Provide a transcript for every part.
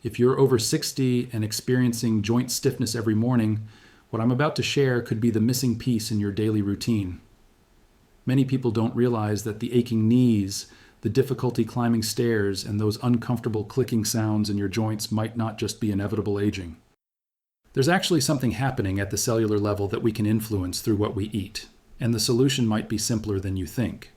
If you're over 60 and experiencing joint stiffness every morning, what I'm about to share could be the missing piece in your daily routine. Many people don't realize that the aching knees, the difficulty climbing stairs, and those uncomfortable clicking sounds in your joints might not just be inevitable aging. There's actually something happening at the cellular level that we can influence through what we eat, and the solution might be simpler than you think.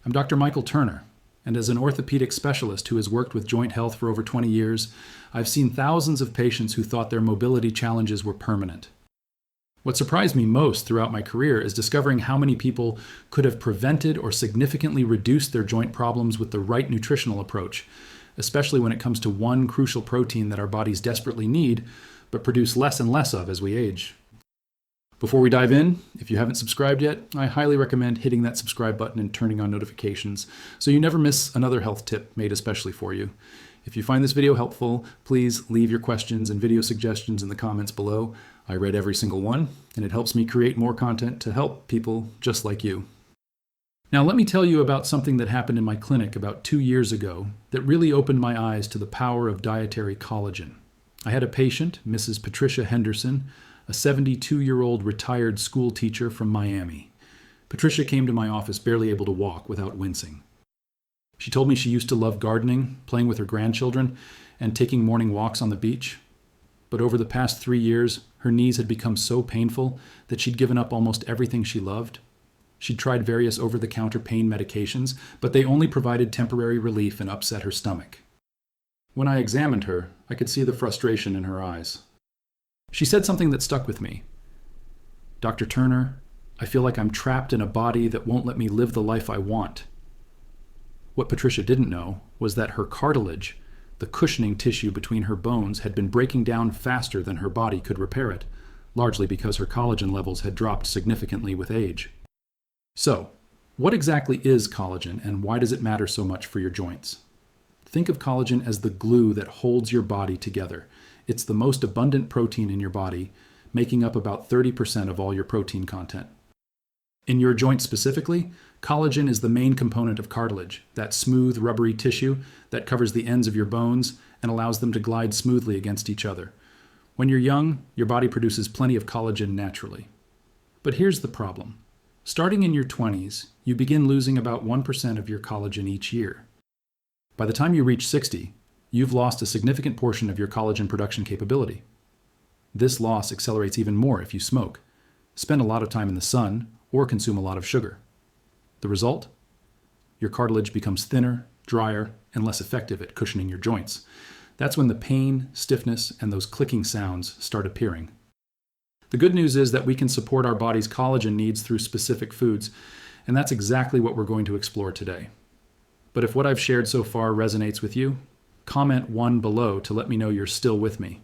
I'm Dr. Michael Turner, and as an orthopedic specialist who has worked with joint health for over 20 years, I've seen thousands of patients who thought their mobility challenges were permanent. What surprised me most throughout my career is discovering how many people could have prevented or significantly reduced their joint problems with the right nutritional approach, especially when it comes to one crucial protein that our bodies desperately need, but produce less and less of as we age. Before we dive in, if you haven't subscribed yet, I highly recommend hitting that subscribe button and turning on notifications so you never miss another health tip made especially for you. If you find this video helpful, please leave your questions and video suggestions in the comments below. I read every single one, and it helps me create more content to help people just like you. Now, let me tell you about something that happened in my clinic about 2 years ago that really opened my eyes to the power of dietary collagen. I had a patient, Mrs. Patricia Henderson, a 72-year-old retired school teacher from Miami. Patricia came to my office barely able to walk without wincing. She told me she used to love gardening, playing with her grandchildren, and taking morning walks on the beach. But over the past 3 years, her knees had become so painful that she'd given up almost everything she loved. She'd tried various over-the-counter pain medications, but they only provided temporary relief and upset her stomach. When I examined her, I could see the frustration in her eyes. She said something that stuck with me. "Dr. Turner, I feel like I'm trapped in a body that won't let me live the life I want." What Patricia didn't know was that her cartilage, the cushioning tissue between her bones, had been breaking down faster than her body could repair it, largely because her collagen levels had dropped significantly with age. So, what exactly is collagen, and why does it matter so much for your joints? Think of collagen as the glue that holds your body together. It's the most abundant protein in your body, making up about 30% of all your protein content. In your joints specifically, collagen is the main component of cartilage, that smooth, rubbery tissue that covers the ends of your bones and allows them to glide smoothly against each other. When you're young, your body produces plenty of collagen naturally. But here's the problem. Starting in your 20s, you begin losing about 1% of your collagen each year. By the time you reach 60, you've lost a significant portion of your collagen production capability. This loss accelerates even more if you smoke, spend a lot of time in the sun, or consume a lot of sugar. The result? Your cartilage becomes thinner, drier, and less effective at cushioning your joints. That's when the pain, stiffness, and those clicking sounds start appearing. The good news is that we can support our body's collagen needs through specific foods, and that's exactly what we're going to explore today. But if what I've shared so far resonates with you, comment 1 below to let me know you're still with me.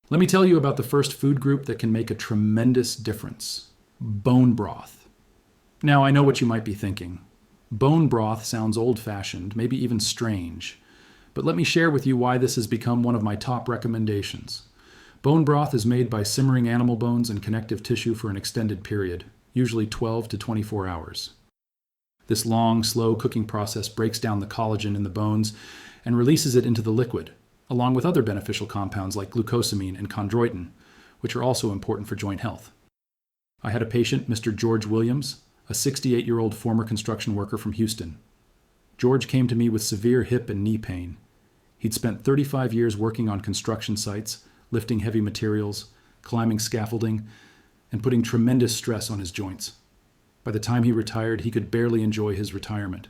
Let me tell you about the first food group that can make a tremendous difference: bone broth. Now, I know what you might be thinking. Bone broth sounds old-fashioned, maybe even strange. But let me share with you why this has become one of my top recommendations. Bone broth is made by simmering animal bones and connective tissue for an extended period, usually 12 to 24 hours. This long, slow cooking process breaks down the collagen in the bones and releases it into the liquid, along with other beneficial compounds like glucosamine and chondroitin, which are also important for joint health. I had a patient, Mr. George Williams, a 68-year-old former construction worker from Houston. George came to me with severe hip and knee pain. He'd spent 35 years working on construction sites, lifting heavy materials, climbing scaffolding, and putting tremendous stress on his joints. By the time he retired, he could barely enjoy his retirement.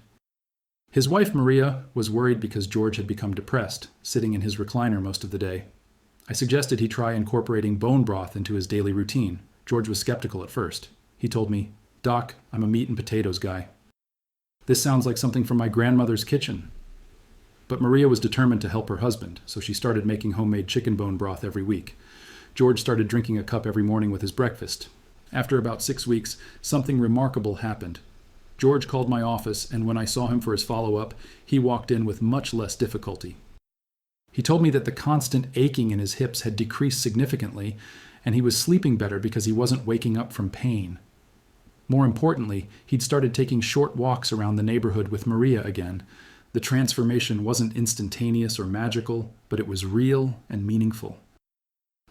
His wife, Maria, was worried because George had become depressed, sitting in his recliner most of the day. I suggested he try incorporating bone broth into his daily routine. George was skeptical at first. He told me, "Doc, I'm a meat and potatoes guy. This sounds like something from my grandmother's kitchen." But Maria was determined to help her husband, so she started making homemade chicken bone broth every week. George started drinking a cup every morning with his breakfast. After about 6 weeks, something remarkable happened. George called my office, and when I saw him for his follow-up, he walked in with much less difficulty. He told me that the constant aching in his hips had decreased significantly, and he was sleeping better because he wasn't waking up from pain. More importantly, he'd started taking short walks around the neighborhood with Maria again. The transformation wasn't instantaneous or magical, but it was real and meaningful.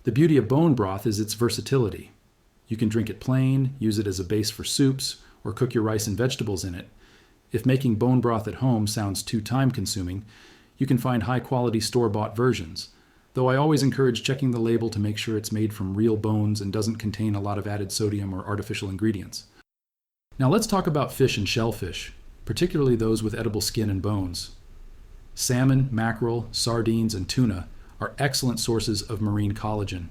The beauty of bone broth is its versatility. You can drink it plain, use it as a base for soups, or cook your rice and vegetables in it. If making bone broth at home sounds too time-consuming, you can find high-quality store-bought versions, though I always encourage checking the label to make sure it's made from real bones and doesn't contain a lot of added sodium or artificial ingredients. Now let's talk about fish and shellfish, particularly those with edible skin and bones. Salmon, mackerel, sardines, and tuna are excellent sources of marine collagen.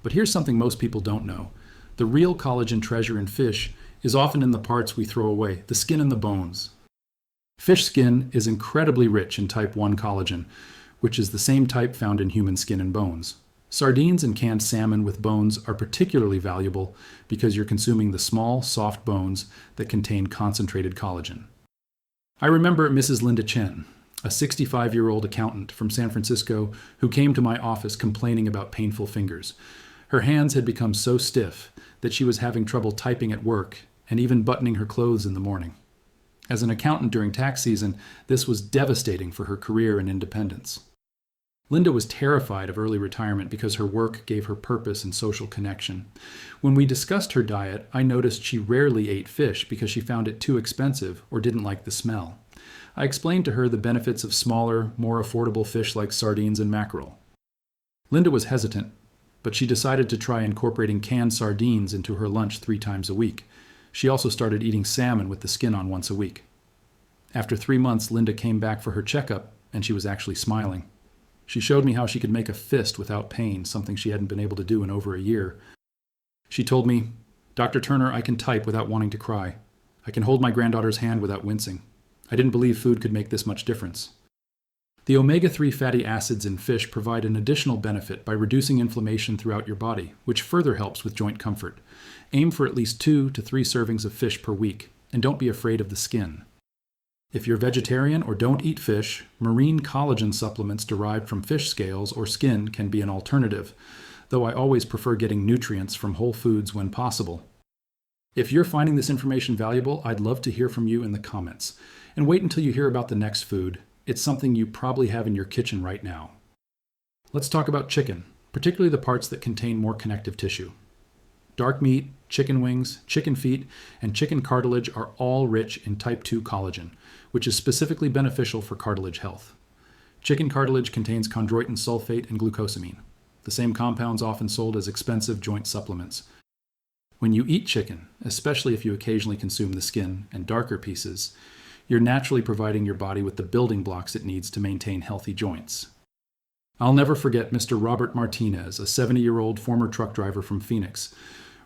But here's something most people don't know. The real collagen treasure in fish is often in the parts we throw away, the skin and the bones. Fish skin is incredibly rich in type 1 collagen, which is the same type found in human skin and bones. Sardines and canned salmon with bones are particularly valuable because you're consuming the small, soft bones that contain concentrated collagen. I remember Mrs. Linda Chen, a 65-year-old accountant from San Francisco who came to my office complaining about painful fingers. Her hands had become so stiff that she was having trouble typing at work and even buttoning her clothes in the morning. As an accountant during tax season, this was devastating for her career and independence. Linda was terrified of early retirement because her work gave her purpose and social connection. When we discussed her diet, I noticed she rarely ate fish because she found it too expensive or didn't like the smell. I explained to her the benefits of smaller, more affordable fish like sardines and mackerel. Linda was hesitant, but she decided to try incorporating canned sardines into her lunch 3 times a week. She also started eating salmon with the skin on once a week. After 3 months, Linda came back for her checkup, and she was actually smiling. She showed me how she could make a fist without pain, something she hadn't been able to do in over a year. She told me, "Dr. Turner, I can type without wanting to cry. I can hold my granddaughter's hand without wincing. I didn't believe food could make this much difference." The omega-3 fatty acids in fish provide an additional benefit by reducing inflammation throughout your body, which further helps with joint comfort. Aim for at least 2 to 3 servings of fish per week, and don't be afraid of the skin. If you're vegetarian or don't eat fish, marine collagen supplements derived from fish scales or skin can be an alternative, though I always prefer getting nutrients from whole foods when possible. If you're finding this information valuable, I'd love to hear from you in the comments. And wait until you hear about the next food. It's something you probably have in your kitchen right now. Let's talk about chicken, particularly the parts that contain more connective tissue. Dark meat, chicken wings, chicken feet, and chicken cartilage are all rich in type 2 collagen, which is specifically beneficial for cartilage health. Chicken cartilage contains chondroitin sulfate and glucosamine, the same compounds often sold as expensive joint supplements. When you eat chicken, especially if you occasionally consume the skin and darker pieces, you're naturally providing your body with the building blocks it needs to maintain healthy joints. I'll never forget Mr. Robert Martinez, a 70-year-old former truck driver from Phoenix.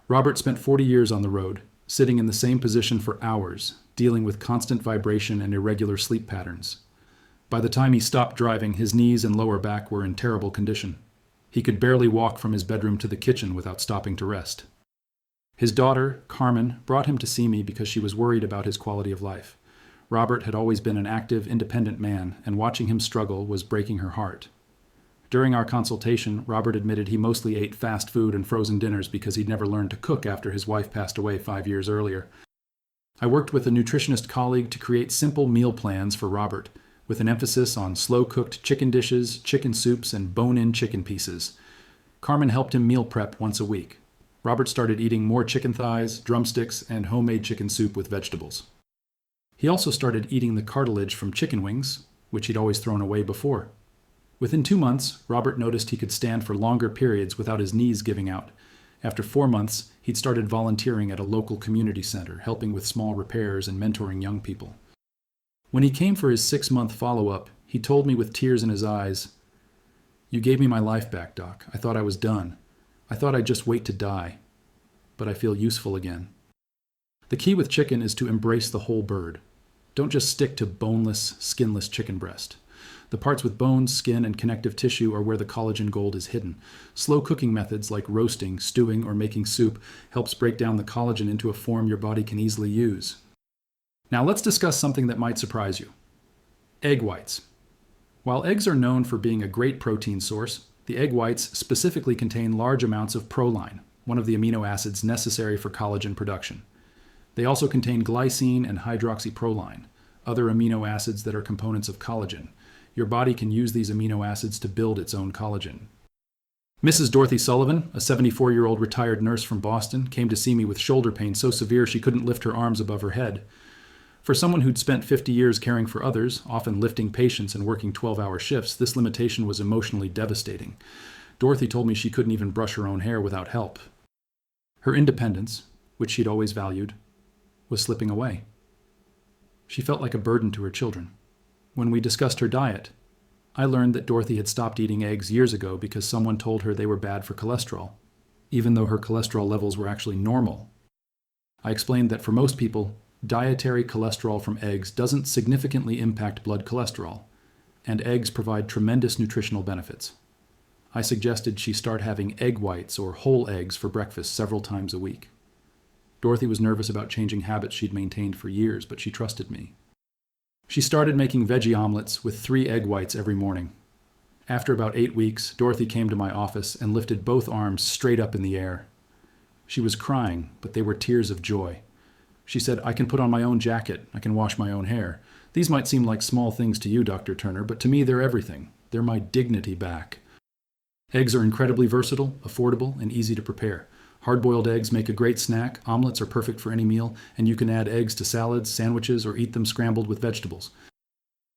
Robert spent 40 years on the road, sitting in the same position for hours, dealing with constant vibration and irregular sleep patterns. By the time he stopped driving, his knees and lower back were in terrible condition. He could barely walk from his bedroom to the kitchen without stopping to rest. His daughter, Carmen, brought him to see me because she was worried about his quality of life. Robert had always been an active, independent man, and watching him struggle was breaking her heart. During our consultation, Robert admitted he mostly ate fast food and frozen dinners because he'd never learned to cook after his wife passed away 5 years earlier. I worked with a nutritionist colleague to create simple meal plans for Robert, with an emphasis on slow-cooked chicken dishes, chicken soups, and bone-in chicken pieces. Carmen helped him meal prep once a week. Robert started eating more chicken thighs, drumsticks, and homemade chicken soup with vegetables. He also started eating the cartilage from chicken wings, which he'd always thrown away before. Within 2 months, Robert noticed he could stand for longer periods without his knees giving out. After 4 months, he'd started volunteering at a local community center, helping with small repairs and mentoring young people. When he came for his 6-month follow-up, he told me with tears in his eyes, "You gave me my life back, Doc. I thought I was done. I thought I'd just wait to die. But I feel useful again." The key with chicken is to embrace the whole bird. Don't just stick to boneless, skinless chicken breast. The parts with bones, skin, and connective tissue are where the collagen gold is hidden. Slow cooking methods like roasting, stewing, or making soup helps break down the collagen into a form your body can easily use. Now let's discuss something that might surprise you. Egg whites. While eggs are known for being a great protein source, the egg whites specifically contain large amounts of proline, one of the amino acids necessary for collagen production. They also contain glycine and hydroxyproline, other amino acids that are components of collagen. Your body can use these amino acids to build its own collagen. Mrs. Dorothy Sullivan, a 74-year-old retired nurse from Boston, came to see me with shoulder pain so severe she couldn't lift her arms above her head. For someone who'd spent 50 years caring for others, often lifting patients and working 12-hour shifts, this limitation was emotionally devastating. Dorothy told me she couldn't even brush her own hair without help. Her independence, which she'd always valued, was slipping away. She felt like a burden to her children. When we discussed her diet, I learned that Dorothy had stopped eating eggs years ago because someone told her they were bad for cholesterol, even though her cholesterol levels were actually normal. I explained that for most people, dietary cholesterol from eggs doesn't significantly impact blood cholesterol, and eggs provide tremendous nutritional benefits. I suggested she start having egg whites or whole eggs for breakfast several times a week. Dorothy was nervous about changing habits she'd maintained for years, but she trusted me. She started making veggie omelets with 3 egg whites every morning. After about 8 weeks, Dorothy came to my office and lifted both arms straight up in the air. She was crying, but they were tears of joy. She said, "I can put on my own jacket. I can wash my own hair. These might seem like small things to you, Dr. Turner, but to me they're everything. They're my dignity back." Eggs are incredibly versatile, affordable, and easy to prepare. Hard-boiled eggs make a great snack, omelets are perfect for any meal, and you can add eggs to salads, sandwiches, or eat them scrambled with vegetables.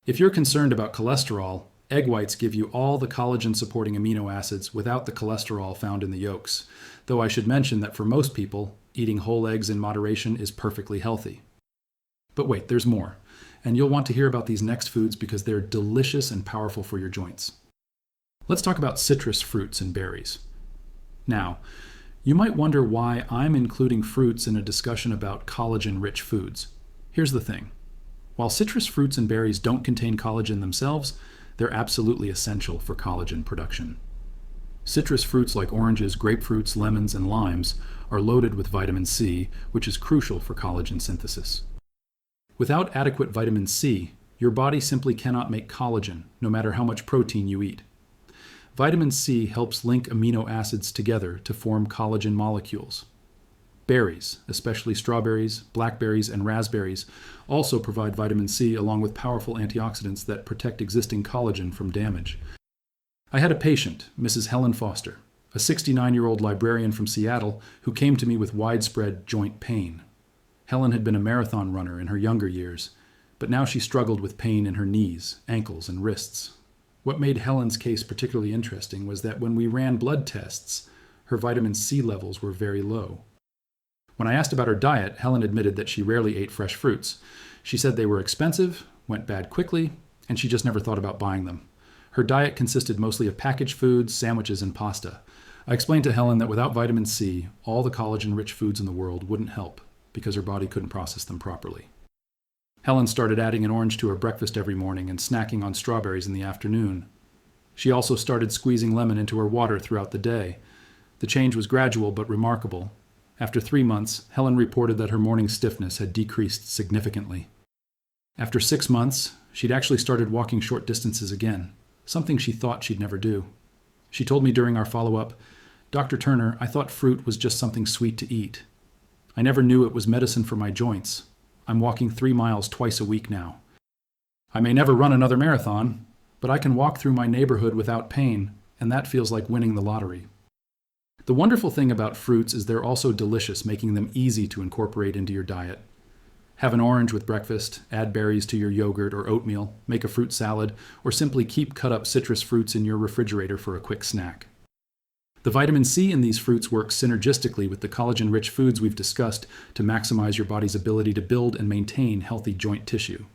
If you're concerned about cholesterol, egg whites give you all the collagen-supporting amino acids without the cholesterol found in the yolks, though I should mention that for most people, eating whole eggs in moderation is perfectly healthy. But wait, there's more, and you'll want to hear about these next foods because they're delicious and powerful for your joints. Let's talk about citrus fruits and berries. Now, you might wonder why I'm including fruits in a discussion about collagen-rich foods. Here's the thing. While citrus fruits and berries don't contain collagen themselves, they're absolutely essential for collagen production. Citrus fruits like oranges, grapefruits, lemons, and limes are loaded with vitamin C, which is crucial for collagen synthesis. Without adequate vitamin C, your body simply cannot make collagen, no matter how much protein you eat. Vitamin C helps link amino acids together to form collagen molecules. Berries, especially strawberries, blackberries, and raspberries, also provide vitamin C along with powerful antioxidants that protect existing collagen from damage. I had a patient, Mrs. Helen Foster, a 69-year-old librarian from Seattle who came to me with widespread joint pain. Helen had been a marathon runner in her younger years, but now she struggled with pain in her knees, ankles, and wrists. What made Helen's case particularly interesting was that when we ran blood tests, her vitamin C levels were very low. When I asked about her diet, Helen admitted that she rarely ate fresh fruits. She said they were expensive, went bad quickly, and she just never thought about buying them. Her diet consisted mostly of packaged foods, sandwiches, and pasta. I explained to Helen that without vitamin C, all the collagen-rich foods in the world wouldn't help because her body couldn't process them properly. Helen started adding an orange to her breakfast every morning and snacking on strawberries in the afternoon. She also started squeezing lemon into her water throughout the day. The change was gradual but remarkable. After 3 months, Helen reported that her morning stiffness had decreased significantly. After 6 months, she'd actually started walking short distances again, something she thought she'd never do. She told me during our follow-up, "Dr. Turner, I thought fruit was just something sweet to eat. I never knew it was medicine for my joints. I'm walking 3 miles twice a week now. I may never run another marathon, but I can walk through my neighborhood without pain, and that feels like winning the lottery." The wonderful thing about fruits is they're also delicious, making them easy to incorporate into your diet. Have an orange with breakfast, add berries to your yogurt or oatmeal, make a fruit salad, or simply keep cut-up citrus fruits in your refrigerator for a quick snack. The vitamin C in these fruits works synergistically with the collagen-rich foods we've discussed to maximize your body's ability to build and maintain healthy joint tissue.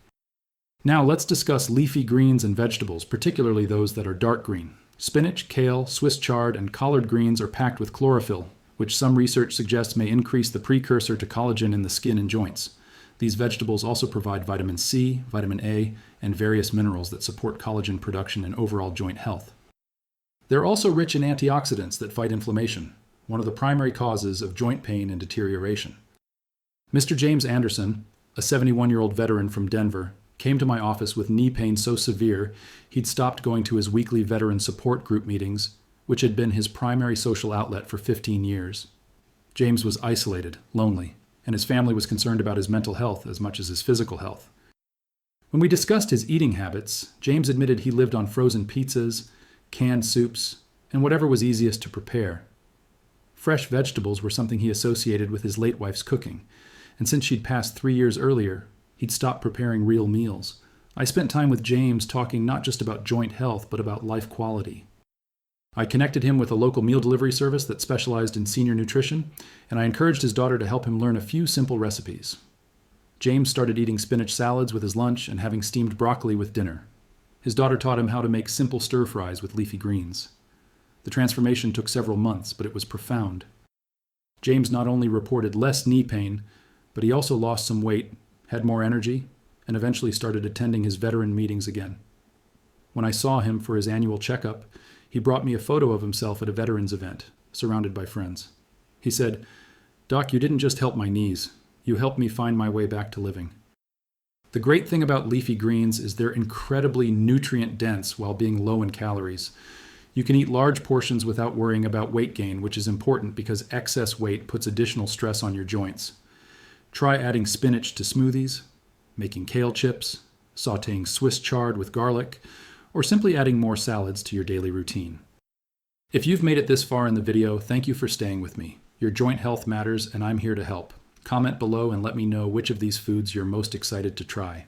Now let's discuss leafy greens and vegetables, particularly those that are dark green. Spinach, kale, Swiss chard, and collard greens are packed with chlorophyll, which some research suggests may increase the precursor to collagen in the skin and joints. These vegetables also provide vitamin C, vitamin A, and various minerals that support collagen production and overall joint health. They're also rich in antioxidants that fight inflammation, one of the primary causes of joint pain and deterioration. Mr. James Anderson, a 71-year-old veteran from Denver, came to my office with knee pain so severe he'd stopped going to his weekly veteran support group meetings, which had been his primary social outlet for 15 years. James was isolated, lonely, and his family was concerned about his mental health as much as his physical health. When we discussed his eating habits, James admitted he lived on frozen pizzas, canned soups, and whatever was easiest to prepare. Fresh vegetables were something he associated with his late wife's cooking, and since she'd passed 3 years earlier, he'd stopped preparing real meals. I spent time with James talking not just about joint health, but about life quality. I connected him with a local meal delivery service that specialized in senior nutrition, and I encouraged his daughter to help him learn a few simple recipes. James started eating spinach salads with his lunch and having steamed broccoli with dinner. His daughter taught him how to make simple stir-fries with leafy greens. The transformation took several months, but it was profound. James not only reported less knee pain, but he also lost some weight, had more energy, and eventually started attending his veteran meetings again. When I saw him for his annual checkup, he brought me a photo of himself at a veterans event, surrounded by friends. He said, "Doc, you didn't just help my knees. You helped me find my way back to living." The great thing about leafy greens is they're incredibly nutrient-dense while being low in calories. You can eat large portions without worrying about weight gain, which is important because excess weight puts additional stress on your joints. Try adding spinach to smoothies, making kale chips, sautéing Swiss chard with garlic, or simply adding more salads to your daily routine. If you've made it this far in the video, thank you for staying with me. Your joint health matters, and I'm here to help. Comment below and let me know which of these foods you're most excited to try.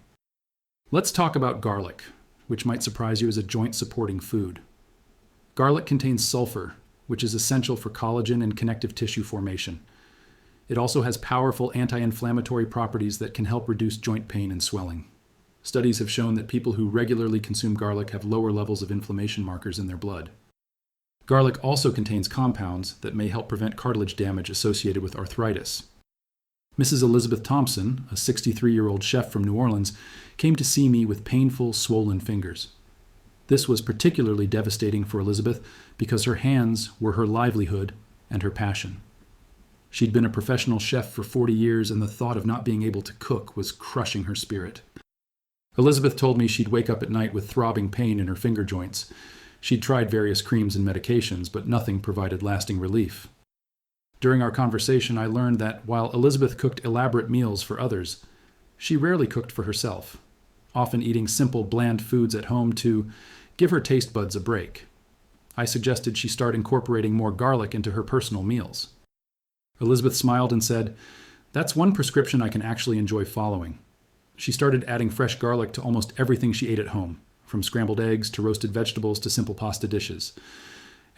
Let's talk about garlic, which might surprise you as a joint-supporting food. Garlic contains sulfur, which is essential for collagen and connective tissue formation. It also has powerful anti-inflammatory properties that can help reduce joint pain and swelling. Studies have shown that people who regularly consume garlic have lower levels of inflammation markers in their blood. Garlic also contains compounds that may help prevent cartilage damage associated with arthritis. Mrs. Elizabeth Thompson, a 63-year-old chef from New Orleans, came to see me with painful, swollen fingers. This was particularly devastating for Elizabeth because her hands were her livelihood and her passion. She'd been a professional chef for 40 years, and the thought of not being able to cook was crushing her spirit. Elizabeth told me she'd wake up at night with throbbing pain in her finger joints. She'd tried various creams and medications, but nothing provided lasting relief. During our conversation, I learned that while Elizabeth cooked elaborate meals for others, she rarely cooked for herself, often eating simple, bland foods at home to give her taste buds a break. I suggested she start incorporating more garlic into her personal meals. Elizabeth smiled and said, "That's one prescription I can actually enjoy following." She started adding fresh garlic to almost everything she ate at home, from scrambled eggs to roasted vegetables to simple pasta dishes.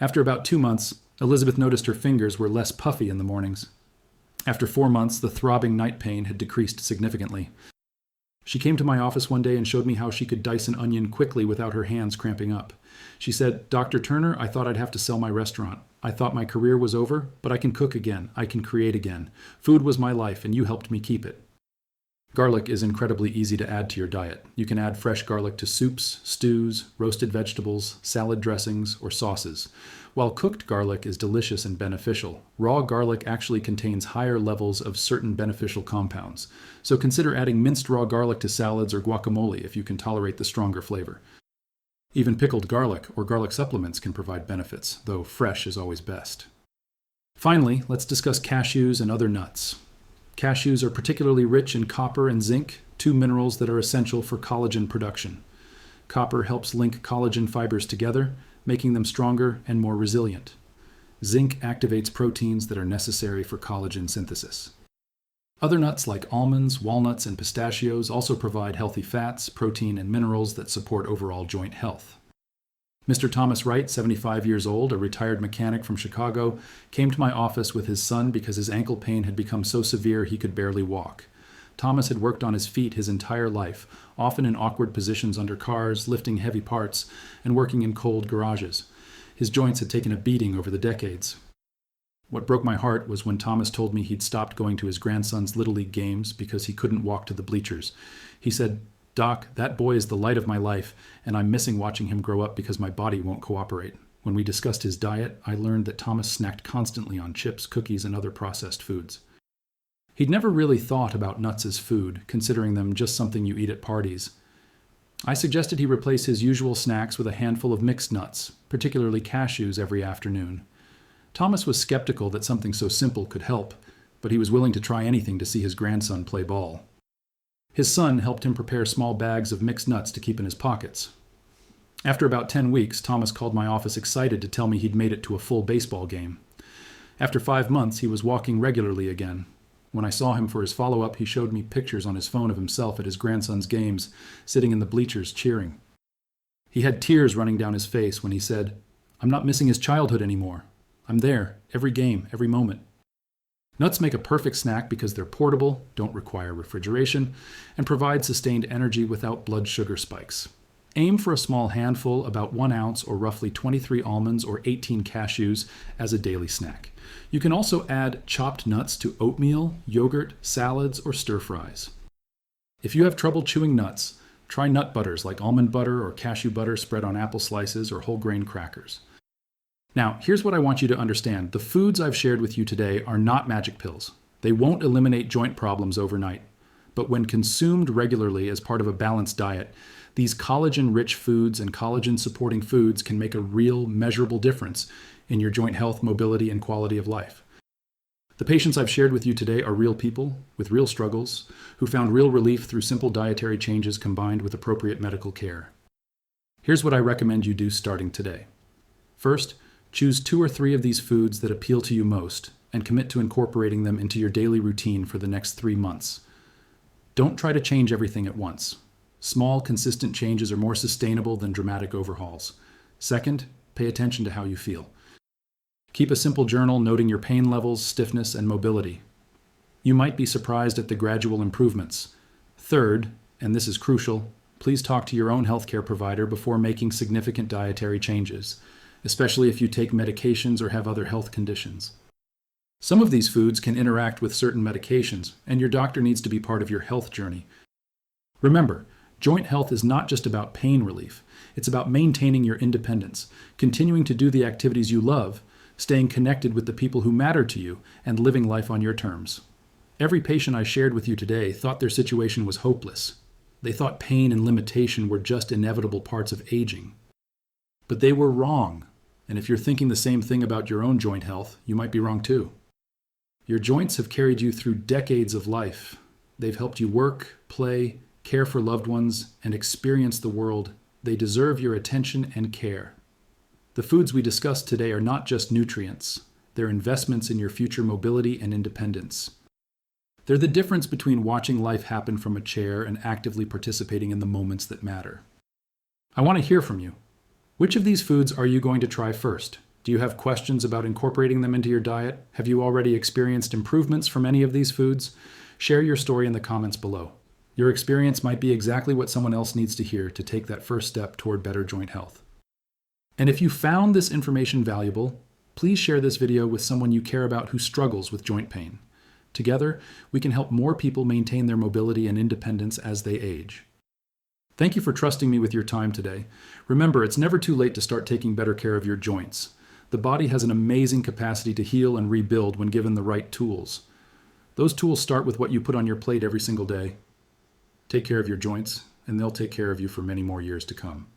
After about 2 months, Elizabeth noticed her fingers were less puffy in the mornings. After 4 months, the throbbing night pain had decreased significantly. She came to my office one day and showed me how she could dice an onion quickly without her hands cramping up. She said, "Dr. Turner, I thought I'd have to sell my restaurant. I thought my career was over, but I can cook again. I can create again. Food was my life, and you helped me keep it." Garlic is incredibly easy to add to your diet. You can add fresh garlic to soups, stews, roasted vegetables, salad dressings, or sauces. While cooked garlic is delicious and beneficial, raw garlic actually contains higher levels of certain beneficial compounds. So consider adding minced raw garlic to salads or guacamole if you can tolerate the stronger flavor. Even pickled garlic or garlic supplements can provide benefits, though fresh is always best. Finally, let's discuss cashews and other nuts. Cashews are particularly rich in copper and zinc, two minerals that are essential for collagen production. Copper helps link collagen fibers together, making them stronger and more resilient. Zinc activates proteins that are necessary for collagen synthesis. Other nuts like almonds, walnuts, and pistachios also provide healthy fats, protein, and minerals that support overall joint health. Mr. Thomas Wright, 75 years old, a retired mechanic from Chicago, came to my office with his son because his ankle pain had become so severe he could barely walk. Thomas had worked on his feet his entire life, often in awkward positions under cars, lifting heavy parts, and working in cold garages. His joints had taken a beating over the decades. What broke my heart was when Thomas told me he'd stopped going to his grandson's Little League games because he couldn't walk to the bleachers. He said, "Doc, that boy is the light of my life, and I'm missing watching him grow up because my body won't cooperate." When we discussed his diet, I learned that Thomas snacked constantly on chips, cookies, and other processed foods. He'd never really thought about nuts as food, considering them just something you eat at parties. I suggested he replace his usual snacks with a handful of mixed nuts, particularly cashews, every afternoon. Thomas was skeptical that something so simple could help, but he was willing to try anything to see his grandson play ball. His son helped him prepare small bags of mixed nuts to keep in his pockets. After about 10 weeks, Thomas called my office excited to tell me he'd made it to a full baseball game. After 5 months, he was walking regularly again. When I saw him for his follow-up, he showed me pictures on his phone of himself at his grandson's games, sitting in the bleachers cheering. He had tears running down his face when he said, "I'm not missing his childhood anymore. I'm there, every game, every moment." Nuts make a perfect snack because they're portable, don't require refrigeration, and provide sustained energy without blood sugar spikes. Aim for a small handful, about 1 ounce or roughly 23 almonds or 18 cashews, as a daily snack. You can also add chopped nuts to oatmeal, yogurt, salads, or stir fries. If you have trouble chewing nuts, try nut butters like almond butter or cashew butter spread on apple slices or whole grain crackers. Now, here's what I want you to understand. The foods I've shared with you today are not magic pills. They won't eliminate joint problems overnight. But when consumed regularly as part of a balanced diet, these collagen-rich foods and collagen-supporting foods can make a real, measurable difference in your joint health, mobility, and quality of life. The patients I've shared with you today are real people with real struggles who found real relief through simple dietary changes combined with appropriate medical care. Here's what I recommend you do starting today. First, choose 2 or 3 of these foods that appeal to you most and commit to incorporating them into your daily routine for the next 3 months. Don't try to change everything at once. Small, consistent changes are more sustainable than dramatic overhauls. Second, pay attention to how you feel. Keep a simple journal noting your pain levels, stiffness, and mobility. You might be surprised at the gradual improvements. Third, and this is crucial, please talk to your own healthcare provider before making significant dietary changes, especially if you take medications or have other health conditions. Some of these foods can interact with certain medications, and your doctor needs to be part of your health journey. Remember, joint health is not just about pain relief. It's about maintaining your independence, continuing to do the activities you love, staying connected with the people who matter to you, and living life on your terms. Every patient I shared with you today thought their situation was hopeless. They thought pain and limitation were just inevitable parts of aging. But they were wrong. And if you're thinking the same thing about your own joint health, you might be wrong too. Your joints have carried you through decades of life. They've helped you work, play, care for loved ones, and experience the world. They deserve your attention and care. The foods we discussed today are not just nutrients. They're investments in your future mobility and independence. They're the difference between watching life happen from a chair and actively participating in the moments that matter. I want to hear from you. Which of these foods are you going to try first? Do you have questions about incorporating them into your diet? Have you already experienced improvements from any of these foods? Share your story in the comments below. Your experience might be exactly what someone else needs to hear to take that first step toward better joint health. And if you found this information valuable, please share this video with someone you care about who struggles with joint pain. Together, we can help more people maintain their mobility and independence as they age. Thank you for trusting me with your time today. Remember, it's never too late to start taking better care of your joints. The body has an amazing capacity to heal and rebuild when given the right tools. Those tools start with what you put on your plate every single day. Take care of your joints, and they'll take care of you for many more years to come.